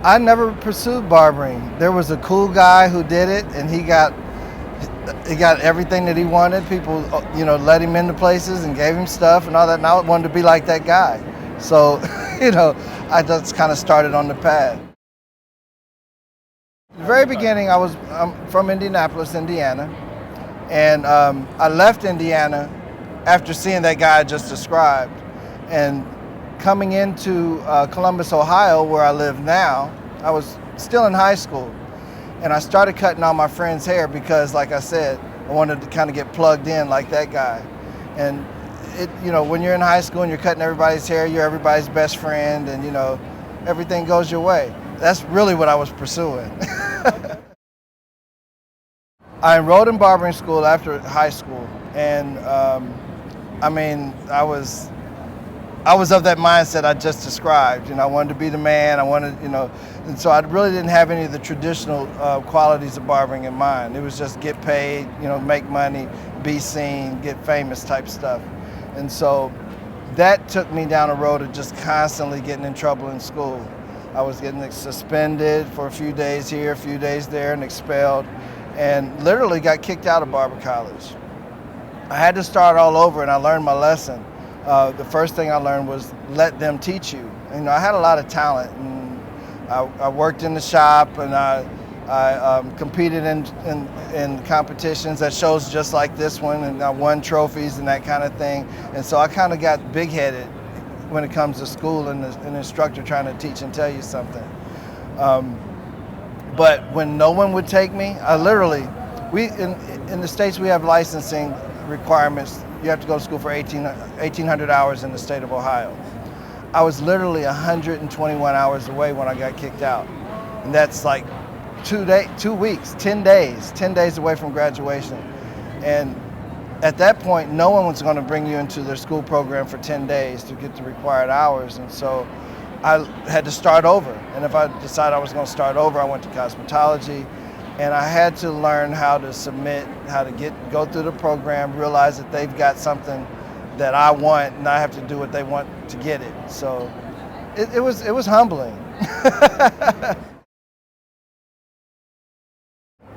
I never pursued barbering. There was a cool guy who did it, and he got everything that he wanted. People, let him into places and gave him stuff and all that. And I wanted to be like that guy. So, I just kind of started on the path. The very beginning, I'm from Indianapolis, Indiana, and I left Indiana after seeing that guy I just described, and coming into Columbus, Ohio, where I live now. I was still in high school, and I started cutting all my friends' hair because, like I said, I wanted to kind of get plugged in like that guy. And when you're in high school and you're cutting everybody's hair, you're everybody's best friend, and everything goes your way. That's really what I was pursuing. I enrolled in barbering school after high school, and I was of that mindset I just described. I wanted to be the man. I wanted, and so I really didn't have any of the traditional qualities of barbering in mind. It was just get paid, make money, be seen, get famous type stuff. And so that took me down a road of just constantly getting in trouble in school. I was getting suspended for a few days here, a few days there, and expelled, and literally got kicked out of barber college. I had to start all over, and I learned my lesson. The first thing I learned was let them teach you. I had a lot of talent, and I worked in the shop, and I competed in competitions at shows just like this one, and I won trophies and that kind of thing. And so I kind of got big-headed when it comes to school and an instructor trying to teach and tell you something. But when no one would take me, in the States we have licensing requirements. You have to go to school for 1,800 hours in the state of Ohio. I was literally 121 hours away when I got kicked out. And that's like 2 weeks, 10 days away from graduation. And at that point, no one was going to bring you into their school program for 10 days to get the required hours. And so I had to start over. And if I decided I was going to start over, I went to cosmetology. And I had to learn how to submit, how to go through the program, realize that they've got something that I want, and I have to do what they want to get it. So it was humbling.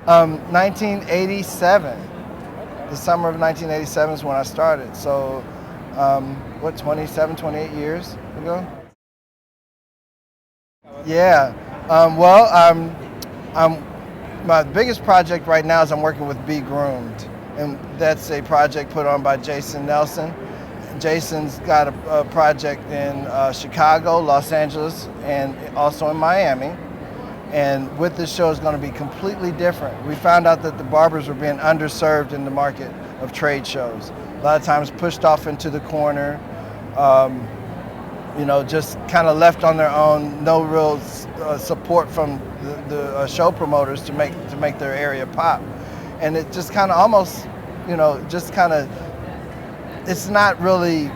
1987. The summer of 1987 is when I started. So 27, 28 years ago? Yeah. My biggest project right now is I'm working with B-GROOMED, and that's a project put on by Jason Nelson. Jason's got a project in Chicago, Los Angeles, and also in Miami. And with this show is going to be completely different. We found out that the barbers were being underserved in the market of trade shows. A lot of times pushed off into the corner, just kind of left on their own, no real support from the show promoters to make their area pop. And it just kind of almost, it's not really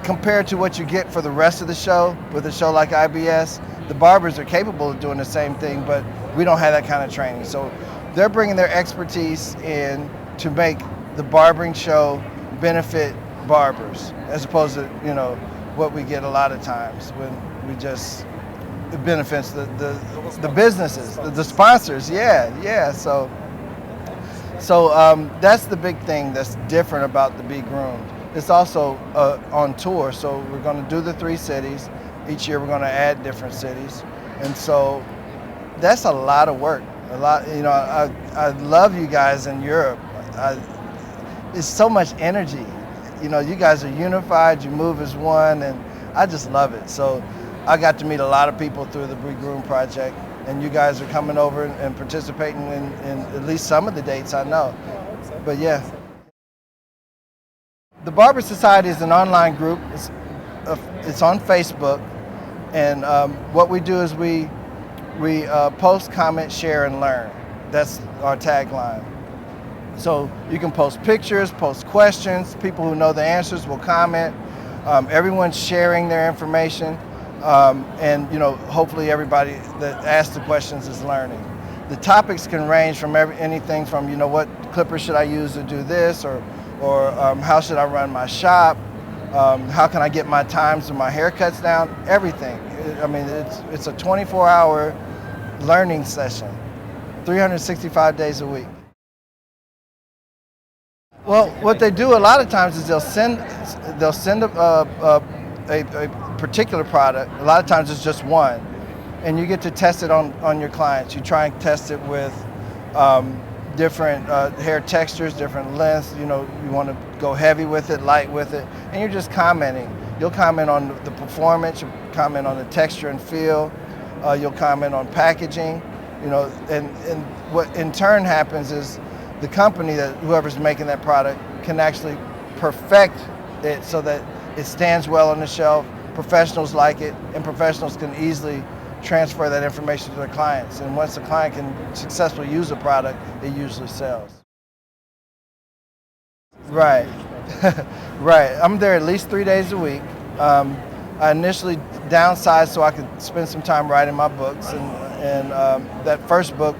compared to what you get for the rest of the show with a show like IBS. The barbers are capable of doing the same thing, but we don't have that kind of training. So they're bringing their expertise in to make the barbering show benefit barbers, as opposed to, what we get a lot of times when it benefits the businesses, the sponsors. Yeah. So that's the big thing that's different about the B-GROOMED. It's also on tour, so we're going to do the 3 cities. Each year we're going to add different cities, and so that's a lot of work. I love you guys in Europe. It's so much energy. You guys are unified, you move as one, and I just love it. So I got to meet a lot of people through the B-GROOMED project, and you guys are coming over and participating in at least some of the dates I know. But yeah. The Barber Society is an online group. It's on Facebook, and what we do is we post, comment, share, and learn. That's our tagline. So you can post pictures, post questions. People who know the answers will comment. Everyone's sharing their information, and hopefully everybody that asks the questions is learning. The topics can range from anything from what clipper should I use to do this, or how should I run my shop, how can I get my times and my haircuts down, everything. I mean, it's a 24-hour learning session, 365 days a week. Well, what they do a lot of times is they'll send a particular product. A lot of times it's just one, and you get to test it on your clients. You try and test it with different hair textures, different lengths. You know, you want to go heavy with it, light with it, and you're just commenting. You'll comment on the performance, you'll comment on the texture and feel, you'll comment on packaging, you know, and what in turn happens is the company, that whoever's making that product, can actually perfect it so that it stands well on the shelf. Professionals like it, and professionals can easily transfer that information to their clients. And once the client can successfully use a product, it usually sells. Right, right. I'm there at least 3 days a week. I initially downsized so I could spend some time writing my books, and that first book,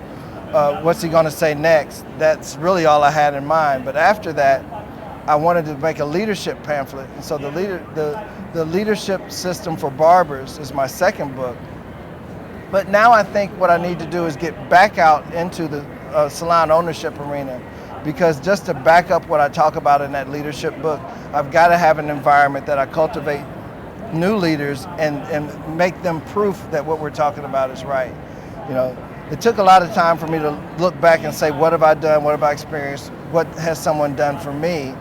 What's He Gonna Say Next? That's really all I had in mind. But after that, I wanted to make a leadership pamphlet, and so the leadership system for barbers is my second book. But now I think what I need to do is get back out into the salon ownership arena, because just to back up what I talk about in that leadership book, I've got to have an environment that I cultivate new leaders and make them proof that what we're talking about is right. You know, it took a lot of time for me to look back and say, what have I done? What have I experienced? What has someone done for me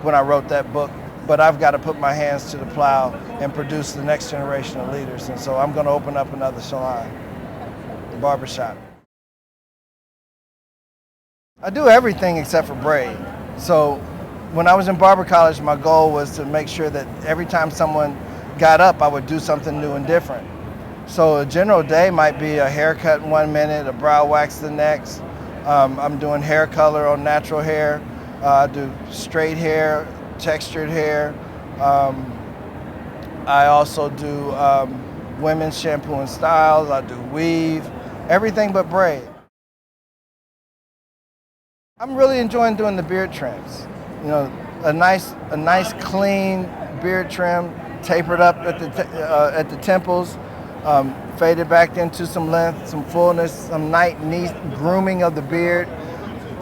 when I wrote that book? But I've got to put my hands to the plow and produce the next generation of leaders. And so I'm going to open up another salon, the barbershop. I do everything except for braid. So when I was in barber college, my goal was to make sure that every time someone got up, I would do something new and different. So a general day might be a haircut in 1 minute, a brow wax the next. I'm doing hair color on natural hair. I do straight hair, textured hair. I also do women's shampoo and styles. I do weave, everything but braid. I'm really enjoying doing the beard trims. You know, a nice clean beard trim, tapered up at the temples, faded back into some length, some fullness, some neat grooming of the beard.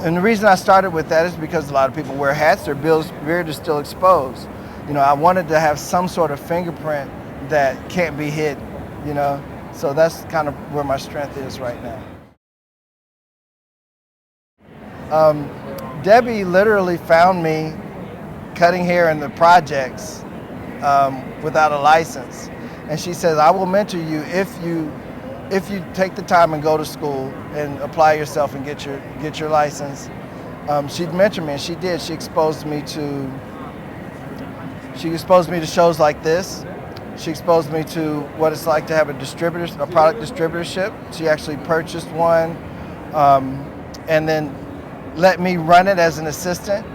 And the reason I started with that is because a lot of people wear hats, their beard is still exposed. You know, I wanted to have some sort of fingerprint that can't be hidden, you know? So that's kind of where my strength is right now. Debbie literally found me cutting hair in the projects without a license. And she says, I will mentor you if you take the time and go to school and apply yourself and get your license. She'd mentor me, and she did. She exposed me to shows like this. She exposed me to what it's like to have a product distributorship. She actually purchased one, and then let me run it as an assistant.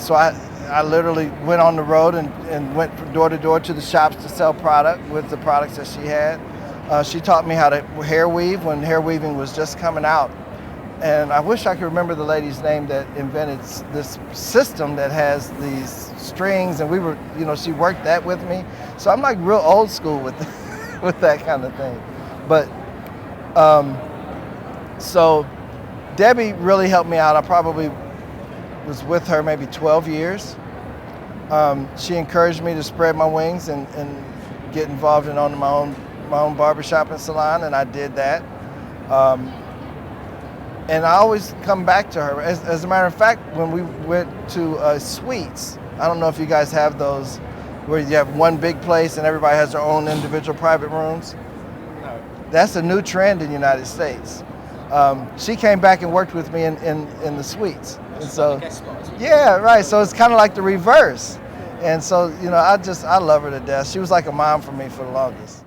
So I literally went on the road and went from door to door to the shops to sell product with the products that she had. She taught me how to hair weave when hair weaving was just coming out. And I wish I could remember the lady's name that invented this system that has these strings, and she worked that with me. So I'm like real old school with with that kind of thing. But so Debbie really helped me out. I probably was with her maybe 12 years. She encouraged me to spread my wings and get involved in owning my own barbershop and salon, and I did that. And I always come back to her. As a matter of fact, when we went to suites, I don't know if you guys have those, where you have one big place and everybody has their own individual private rooms. No. That's a new trend in the United States. She came back and worked with me in the suites. And so, yeah, right. So it's kind of like the reverse. And so, you know, I love her to death. She was like a mom for me for the longest.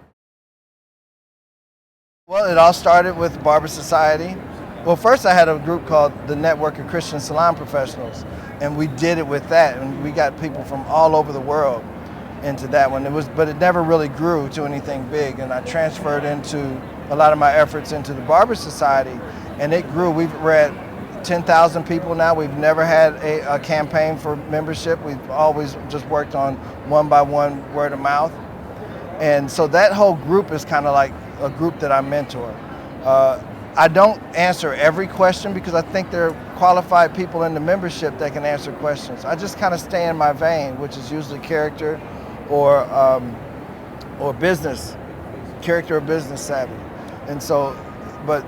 Well, it all started with Barber Society. Well, first I had a group called the Network of Christian Salon Professionals, and we did it with that, and we got people from all over the world into that one. But it never really grew to anything big, and I transferred into a lot of my efforts into the Barber Society, and it grew. We're at 10,000 people now. We've never had a campaign for membership. We've always just worked on one by one, word of mouth. And so that whole group is kind of like a group that I mentor. I don't answer every question because I think there are qualified people in the membership that can answer questions. I just kind of stay in my vein, which is usually character or business, character or business savvy. And so, but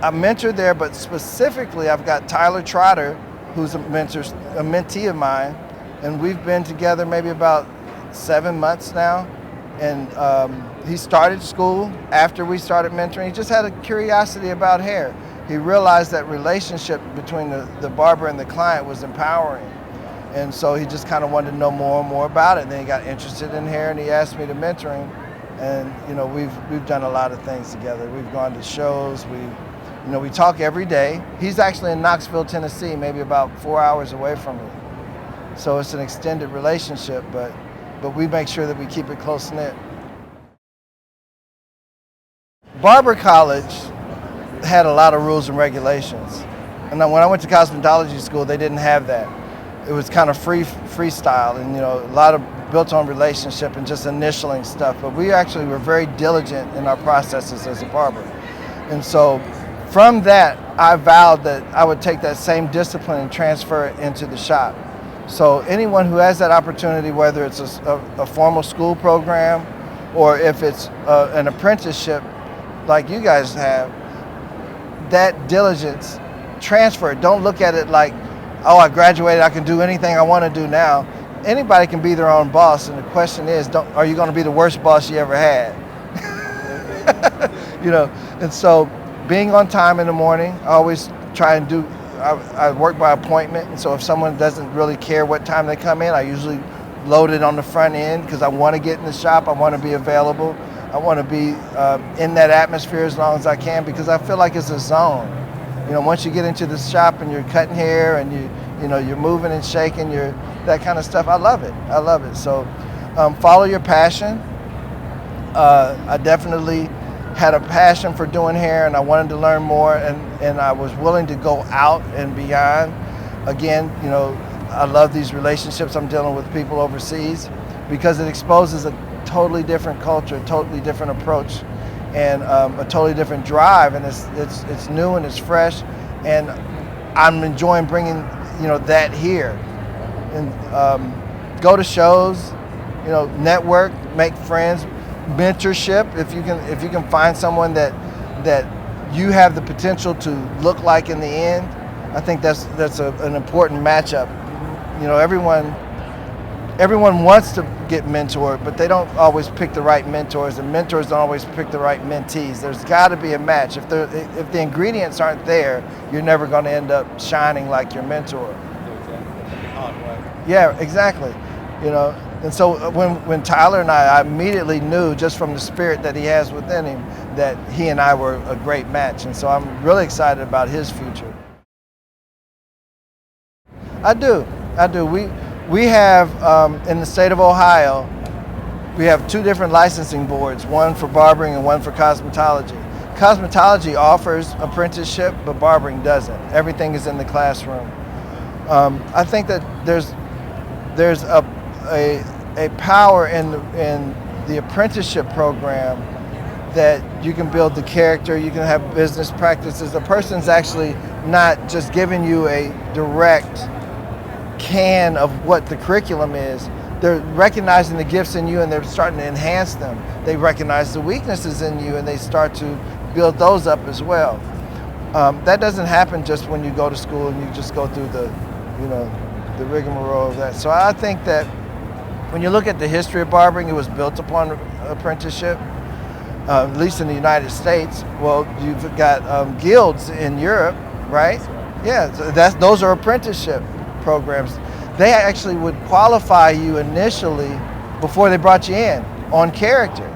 I mentor there, but specifically I've got Tyler Trotter, who's a mentee of mine, and we've been together maybe about 7 months now. And he started school after we started mentoring. He just had a curiosity about hair. He realized that relationship between the barber and the client was empowering. And so he just kind of wanted to know more and more about it. And then he got interested in hair and he asked me to mentor him. And you know, we've done a lot of things together. We've gone to shows, we talk every day. He's actually in Knoxville, Tennessee, maybe about 4 hours away from me. So it's an extended relationship, but we make sure that we keep it close-knit. Barber College had a lot of rules and regulations. And when I went to cosmetology school, they didn't have that. It was kind of freestyle and, a lot of built on relationship and just initialing stuff. But we actually were very diligent in our processes as a barber. And so from that, I vowed that I would take that same discipline and transfer it into the shop. So anyone who has that opportunity, whether it's a formal school program or if it's an apprenticeship like you guys have, that diligence, transfer it. Don't look at it like, oh, I graduated, I can do anything I want to do now. Anybody can be their own boss, and the question is, are you going to be the worst boss you ever had? And so being on time in the morning, I always try and do, I work by appointment, and so if someone doesn't really care what time they come in, I usually load it on the front end because I want to get in the shop, I want to be available, I want to be in that atmosphere as long as I can because I feel like it's a zone. Once you get into the shop and you're cutting hair and you're moving and shaking, that kind of stuff, I love it. I love it. So follow your passion. I definitely had a passion for doing hair and I wanted to learn more and I was willing to go out and beyond. Again, I love these relationships I'm dealing with people overseas because it exposes a totally different culture, a totally different approach, and a totally different drive, and it's new and it's fresh, and I'm enjoying bringing that here, and go to shows, network, make friends, mentorship. If you can find someone that you have the potential to look like in the end, I think that's an important matchup. Everyone wants to get mentored, but they don't always pick the right mentors, and mentors don't always pick the right mentees. There's got to be a match. If the ingredients aren't there, you're never going to end up shining like your mentor. Yeah, exactly. And so when Tyler and I immediately knew just from the spirit that he has within him that he and I were a great match, and so I'm really excited about his future. I do. We have, in the state of Ohio, we have 2 different licensing boards, one for barbering and one for cosmetology. Cosmetology offers apprenticeship, but barbering doesn't. Everything is in the classroom. I think that there's a power in the apprenticeship program that you can build the character, you can have business practices. The person's actually not just giving you a direct can of what the curriculum is. They're recognizing the gifts in you and they're starting to enhance them. They recognize the weaknesses in you and they start to build those up as well. That doesn't happen just when you go to school and you just go through the rigmarole of that. So I think that when you look at the history of barbering, it was built upon apprenticeship, at least in the United States. Well, you've got guilds in Europe, right? Yeah, so those are apprenticeship programs. They actually would qualify you initially before they brought you in on character.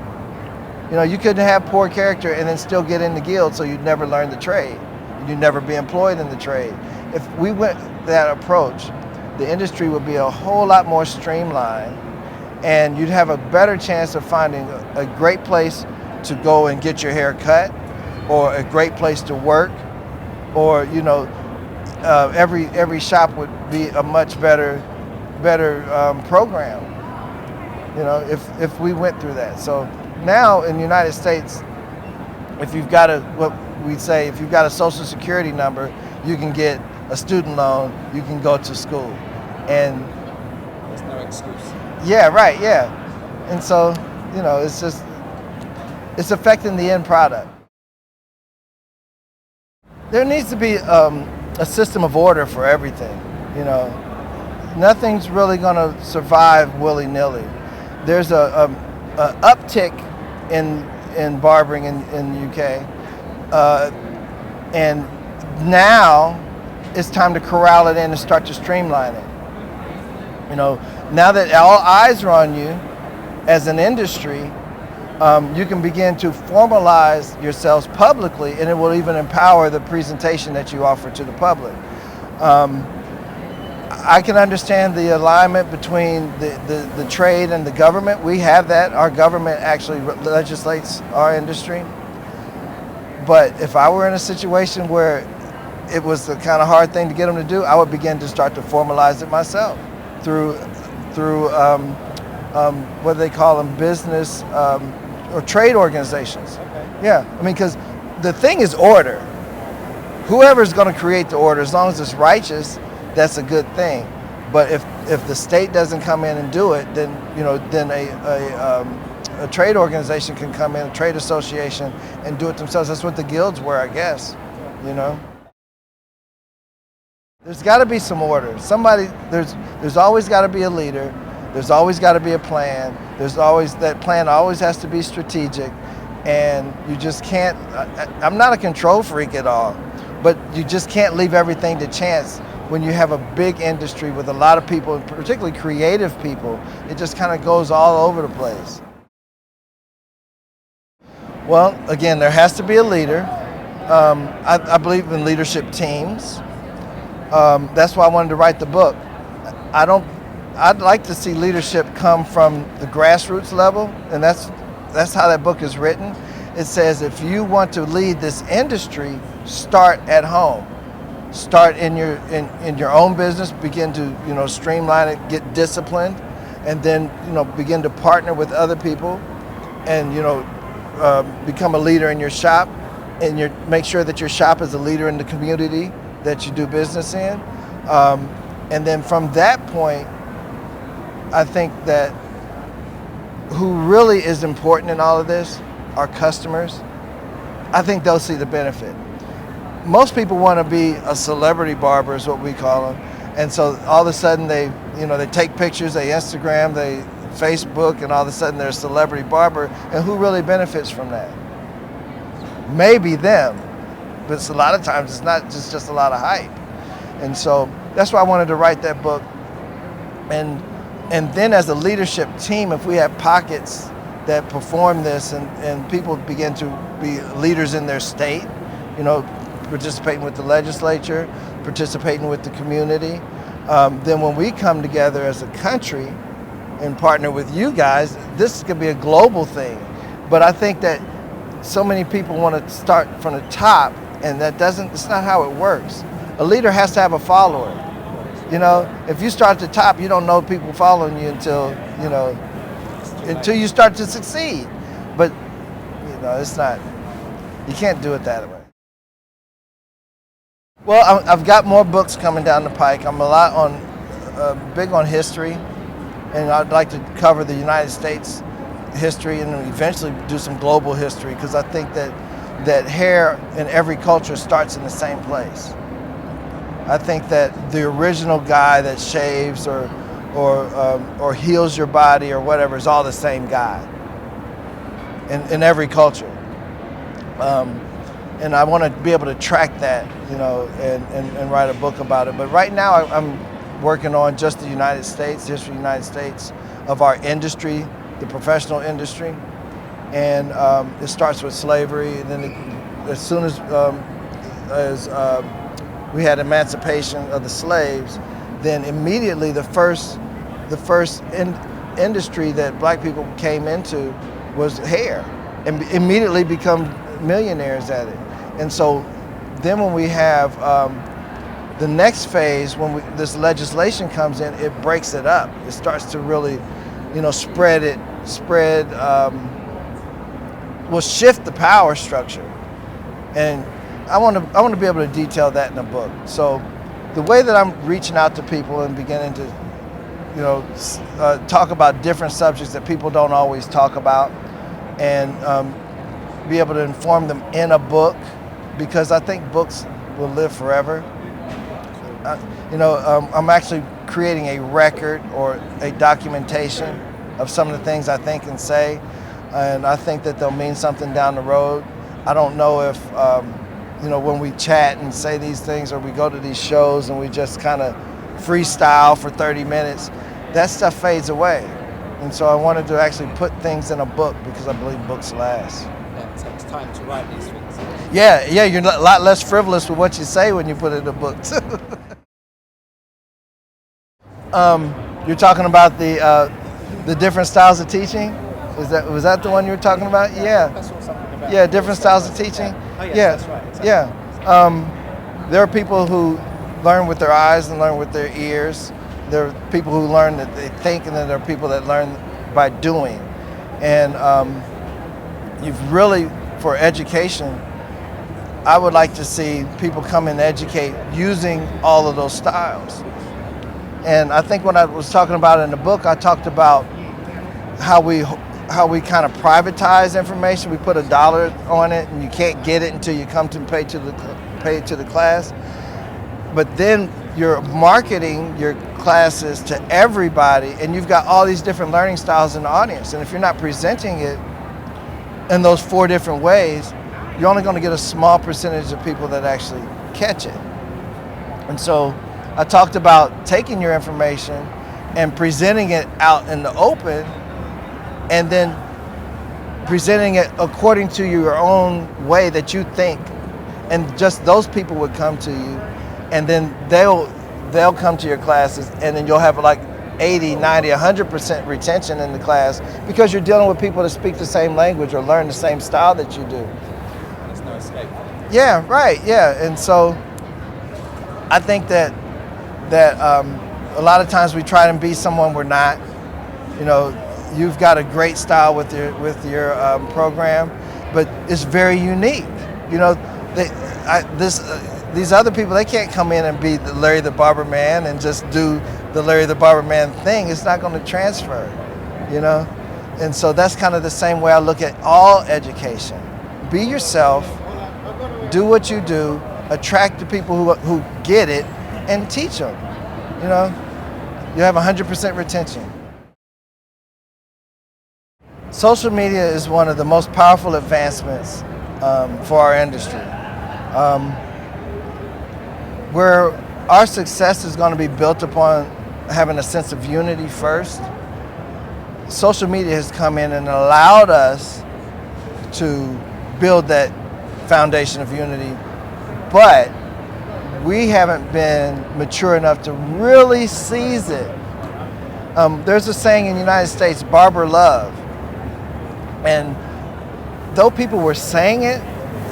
You couldn't have poor character and then still get in the guild, so you'd never learn the trade. You'd never be employed in the trade. If we went that approach, the industry would be a whole lot more streamlined and you'd have a better chance of finding a great place to go and get your hair cut, or a great place to work, or every shop would be a much better program. if we went through that. So now in the United States, if you've got if you've got a Social Security number, you can get a student loan, you can go to school. And there's no excuse. Yeah, right, yeah. And so, it's affecting the end product. There needs to be a system of order for everything. Nothing's really going to survive willy-nilly. There's a uptick in barbering in the UK, and now it's time to corral it in and start to streamline it. Now that all eyes are on you as an industry, you can begin to formalize yourselves publicly, and it will even empower the presentation that you offer to the public. I can understand the alignment between the trade and the government. We have that. Our government actually legislates our industry. But if I were in a situation where it was the kind of hard thing to get them to do, I would begin to start to formalize it myself through what do they call them, business or trade organizations. Okay. Yeah, because the thing is order. Whoever's going to create the order, as long as it's righteous, that's a good thing. But if the state doesn't come in and do it, then a trade organization can come in, a trade association, and do it themselves. That's what the guilds were, I guess. There's got to be some order. There's always got to be a leader. There's always got to be a plan. That plan always has to be strategic, and you just can't. I'm not a control freak at all, but you just can't leave everything to chance. When you have a big industry with a lot of people, particularly creative people, it just kind of goes all over the place. Well, again, there has to be a leader. I believe in leadership teams. That's why I wanted to write the book. I'd like to see leadership come from the grassroots level, and that's how that book is written. It says if you want to lead this industry, start at home. Start in your own business, begin to streamline it, get disciplined, and then begin to partner with other people, and become a leader in your shop, and make sure that your shop is a leader in the community that you do business in, and then from that point, I think that who really is important in all of this are customers. I think they'll see the benefit. Most people want to be a celebrity barber, is what we call them, and so all of a sudden they take pictures, they Instagram, they Facebook, and all of a sudden they're a celebrity barber. And who really benefits from that? Maybe them, but a lot of times it's not just a lot of hype. And so that's why I wanted to write that book. And then as a leadership team, if we have pockets that perform this, and people begin to be leaders in their state, participating with the legislature, participating with the community, then when we come together as a country and partner with you guys, this could be a global thing. But I think that so many people want to start from the top, and it's not how it works. A leader has to have a follower. If you start at the top, you don't know people following you until you start to succeed. But it's not, you can't do it that way. Well, I've got more books coming down the pike. I'm big on history, and I'd like to cover the United States history and eventually do some global history, because I think that hair in every culture starts in the same place. I think that the original guy that shaves or heals your body or whatever is all the same guy in every culture. And I want to be able to track that, and write a book about it. But right now I'm working on just the United States, history of the United States, of our industry, the professional industry. And it starts with slavery, and then as soon as we had emancipation of the slaves, then immediately the first industry that black people came into was hair, and immediately become millionaires at it. And so then when we have the next phase, when this legislation comes in, it breaks it up. It starts to really will shift the power structure. And I want to be able to detail that in a book. So the way that I'm reaching out to people and beginning to, talk about different subjects that people don't always talk about, and be able to inform them in a book, because I think books will live forever. I'm actually creating a record or a documentation of some of the things I think and say, and I think that they'll mean something down the road. I don't know if, when we chat and say these things, or we go to these shows and we just kind of freestyle for 30 minutes, that stuff fades away. And so I wanted to actually put things in a book, because I believe books last. It takes time to write these things. Yeah, you're a lot less frivolous with what you say when you put it in a book too. You're talking about the different styles of teaching? Was that the one you were talking about? Yeah. I saw something about Different styles of teaching. Oh, yes, Yeah, that's right. Exactly. Yeah. There are people who learn with their eyes and learn with their ears. There are people who learn that they think, and then there are people that learn by doing. And you've really, for education, I would like to see people come and educate using all of those styles. And I think when I was talking about it in the book, I talked about how we kind of privatize information. We put $1 on it, and you can't get it until you come to pay to the class. But then you're marketing your classes to everybody, and you've got all these different learning styles in the audience. And if you're not presenting it in those 4 different ways, you're only going to get a small percentage of people that actually catch it. And so I talked about taking your information and presenting it out in the open, and then presenting it according to your own way that you think, and just those people would come to you, and then they'll come to your classes, and then you'll have like 80, 90, 100% retention in the class, because you're dealing with people that speak the same language or learn the same style that you do. There's no escape. Yeah, right, yeah. And so I think that a lot of times we try to be someone we're not. You've got a great style with your program, but it's very unique. These other people, they can't come in and be the Larry the Barber Man and just do the Larry the Barber Man thing. It's not going to transfer, And so that's kind of the same way I look at all education. Be yourself, do what you do, attract the people who get it, and teach them. You have 100% retention. Social media is one of the most powerful advancements for our industry. Where our success is going to be built upon having a sense of unity first, social media has come in and allowed us to build that foundation of unity, but we haven't been mature enough to really seize it. There's a saying in the United States, Barber love. And though people were saying it,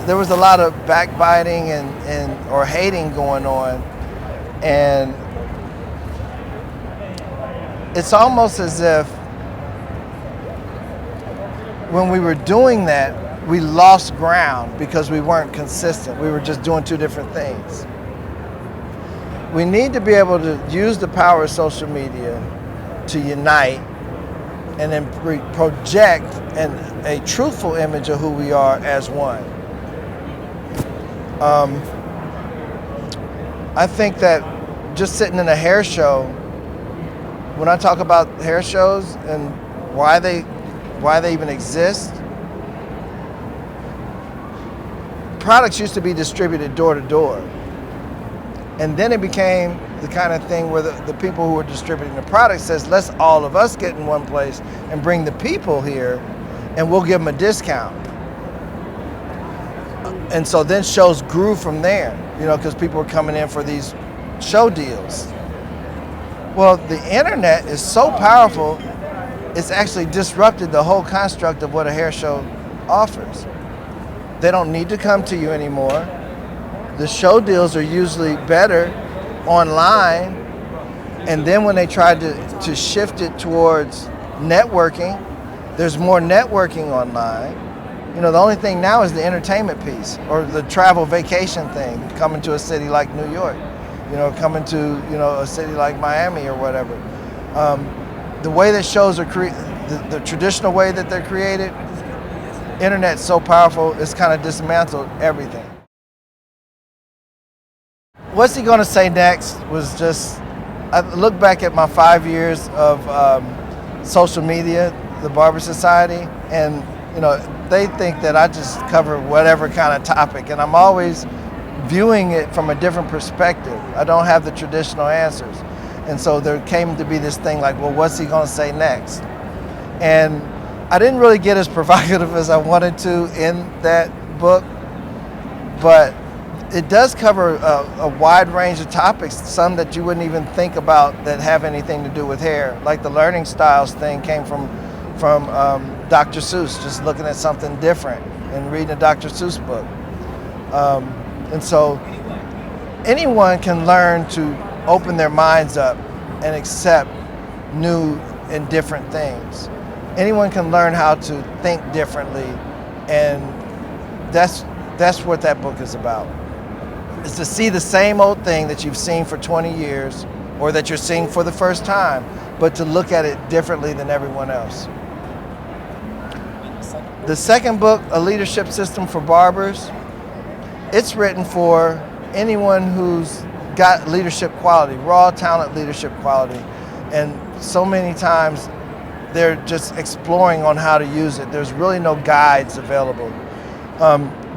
there was a lot of backbiting or hating going on. And it's almost as if when we were doing that, we lost ground because we weren't consistent. We were just doing 2 different things. We need to be able to use the power of social media to unite and then project a truthful image of who we are as one. I think that just sitting in a hair show, when I talk about hair shows and why they even exist, products used to be distributed door to door. And then it became the kind of thing where the people who were distributing the product says, let's all of us get in one place and bring the people here, and we'll give them a discount. And so then shows grew from there, because people were coming in for these show deals. Well, the internet is so powerful, it's actually disrupted the whole construct of what a hair show offers. They don't need to come to you anymore. The show deals are usually better online, and then when they tried to shift it towards networking. There's more networking online. You know, the only thing now is the entertainment piece or the travel vacation thing, coming to a city like New York, you know, coming to, you know, a city like Miami or whatever. The way that shows are the traditional way that they're created, internet's so powerful, it's kind of dismantled everything. What's he gonna say next was just, I look back at my 5 years of social media, the Barber Society, and you know, they think that I just cover whatever kind of topic, and I'm always viewing it from a different perspective. I don't have the traditional answers. And so there came to be this thing like, well, what's he gonna say next? And I didn't really get as provocative as I wanted to in that book, but it does cover a wide range of topics, some that you wouldn't even think about that have anything to do with hair. Like the learning styles thing came from Dr. Seuss, just looking at something different and reading a Dr. Seuss book. And so anyone can learn to open their minds up and accept new and different things. Anyone can learn how to think differently, and that's what that book is about. It's to see the same old thing that you've seen for 20 years or that you're seeing for the first time, but to look at it differently than everyone else. The second book, A Leadership System for Barbers, it's written for anyone who's got leadership quality, raw talent leadership quality, and so many times they're just exploring on how to use it. There's really no guides available.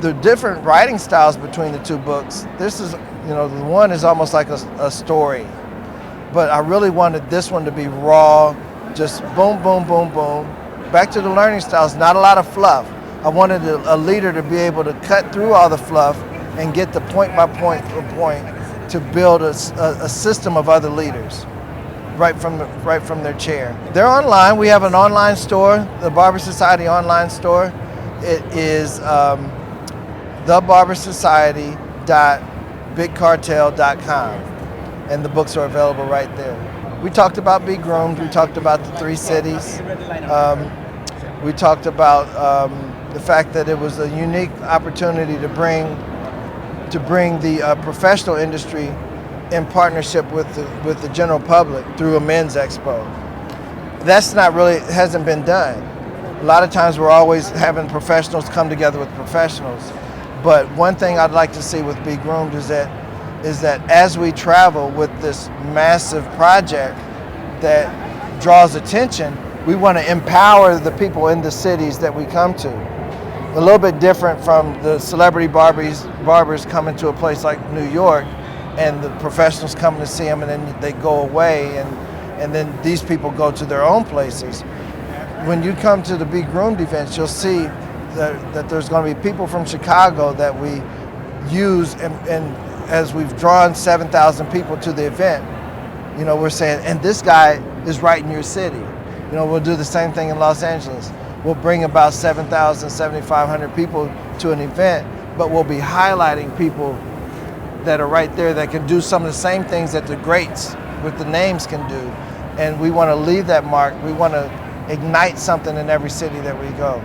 The different writing styles between the two books, this is, you know, the one is almost like a story, but I really wanted this one to be raw, just boom, boom, boom, boom. Back to the learning styles, not a lot of fluff. I wanted a leader to be able to cut through all the fluff and get the point by point to build a system of other leaders right from their chair. They're online. We have an online store, the Barber Society online store. It is thebarbersociety.bigcartel.com, and the books are available right there. We talked about B-GROOMED. We talked about the 3 cities. We talked about the fact that it was a unique opportunity to bring the professional industry in partnership with the general public through a men's expo. That's not really, hasn't been done. A lot of times we're always having professionals come together with professionals. But one thing I'd like to see with B-GROOMED is that as we travel with this massive project that draws attention, we want to empower the people in the cities that we come to. A little bit different from the celebrity barbers coming to a place like New York and the professionals coming to see them and then they go away and then these people go to their own places. When you come to the B-GROOMED events, you'll see that there's going to be people from Chicago that we use, and as we've drawn 7,000 people to the event, you know, we're saying, and this guy is right in your city. You know, we'll do the same thing in Los Angeles. We'll bring about 7,000, 7,500 people to an event, but we'll be highlighting people that are right there that can do some of the same things that the greats with the names can do. And we want to leave that mark. We want to ignite something in every city that we go.